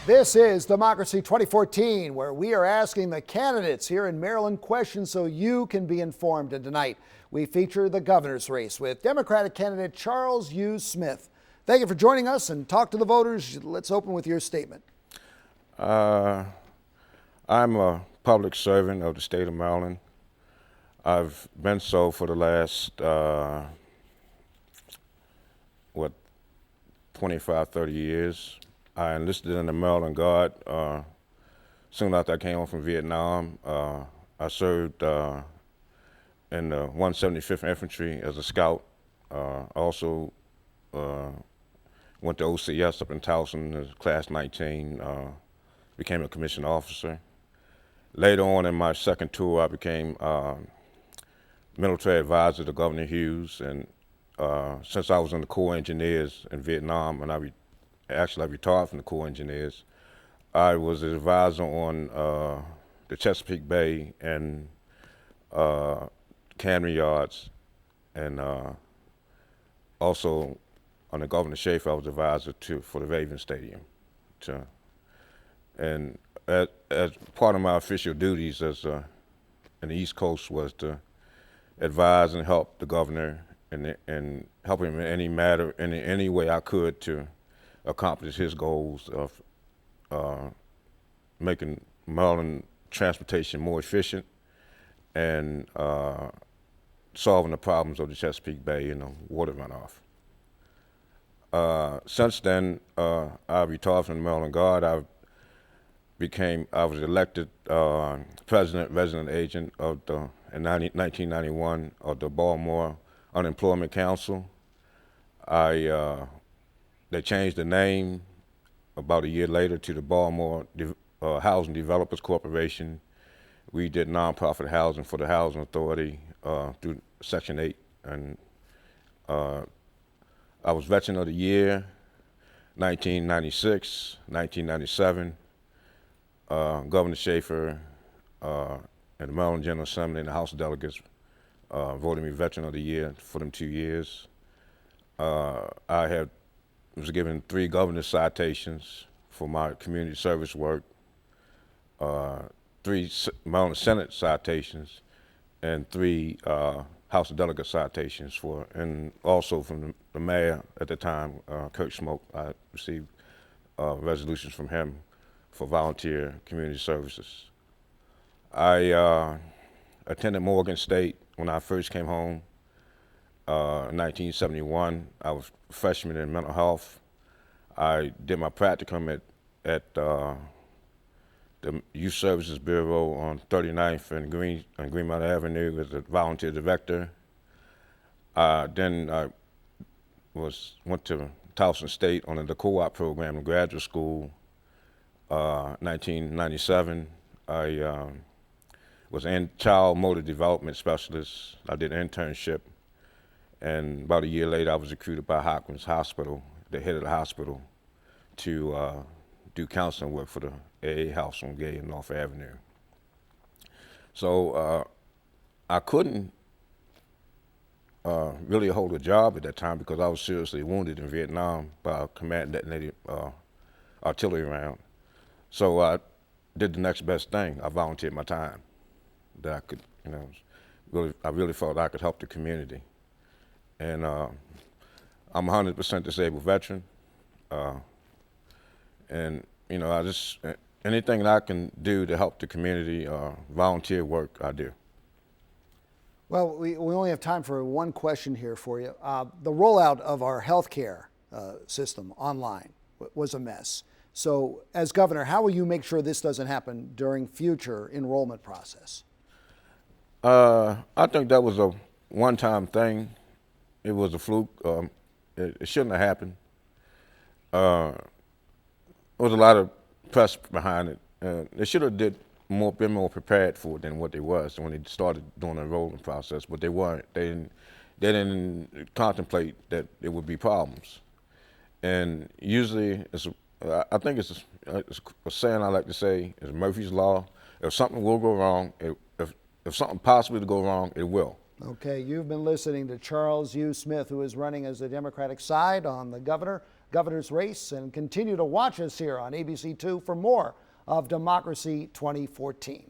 This is Democracy 2014, where we are asking the candidates here in Maryland questions so you can be informed. And tonight, we feature the governor's race with Democratic candidate Charles U. Smith. Thank you for joining us and talk to the voters. Let's open with your statement. I'm a public servant of the state of Maryland. I've been so for the last, 25, 30 years. I enlisted in the Maryland Guard soon after I came home from Vietnam. I served in the 175th Infantry as a scout. I also went to OCS up in Towson as Class 19, became a commissioned officer. Later on in my second tour, I became military advisor to Governor Hughes, and since I was in the Corps of Engineers in Vietnam, and I retired from the Corps of Engineers, I was an advisor on the Chesapeake Bay and Cannery Yards, and also on the Governor Schaefer, I was advisor for the Ravens Stadium. And as part of my official duties in the East Coast was to advise and help the governor and help him in any matter, in any way I could to accomplish his goals of making Maryland transportation more efficient and solving the problems of the Chesapeake Bay and the water runoff. Since then, I retired from the Maryland Guard. I was elected president, resident agent of in 1991 of the Baltimore Unemployment Council. They changed the name about a year later to the Baltimore Housing Developers Corporation. We did nonprofit housing for the Housing Authority through Section 8. And I was Veteran of the Year, 1996, 1997. Governor Schaefer and the Maryland General Assembly and the House of Delegates voted me Veteran of the Year for them 2 years. I was given 3 governor's citations for my community service work, 3 Maryland Senate citations, and 3 House of Delegate citations and also from the mayor at the time, Kurt Schmoke. I received resolutions from him for volunteer community services. I attended Morgan State when I first came home in 1971. I was a freshman in mental health. I did my practicum at the Youth Services Bureau on 39th and Greenmount Avenue as a volunteer director. Then I went to Towson State on the co-op program in graduate school. 1997, I was a child motor development specialist. I did an internship, and about a year later, I was recruited by Hopkins Hospital, the head of the hospital, to do counseling work for the AA House on Gay and North Avenue. So I couldn't really hold a job at that time because I was seriously wounded in Vietnam by a command detonated artillery round. So I did the next best thing. I volunteered my time that I could, I really felt I could help the community. And I'm a 100% disabled veteran. And, I just, anything that I can do to help the community, volunteer work, I do. Well, we only have time for one question here for you. The rollout of our healthcare system online was a mess. So as governor, how will you make sure this doesn't happen during future enrollment process? I think that was a one-time thing. It was a fluke. It shouldn't have happened. There was a lot of press behind it. They should have been more prepared for it than what they was when they started doing the enrollment process, but they weren't. They didn't contemplate that there would be problems. And usually, I think it's a saying I like to say is Murphy's Law. If something will go wrong, if something possibly to go wrong, it will. Okay, you've been listening to Charles U. Smith, who is running as the Democratic side on the governor governor's race, and continue to watch us here on ABC2 for more of Democracy 2014.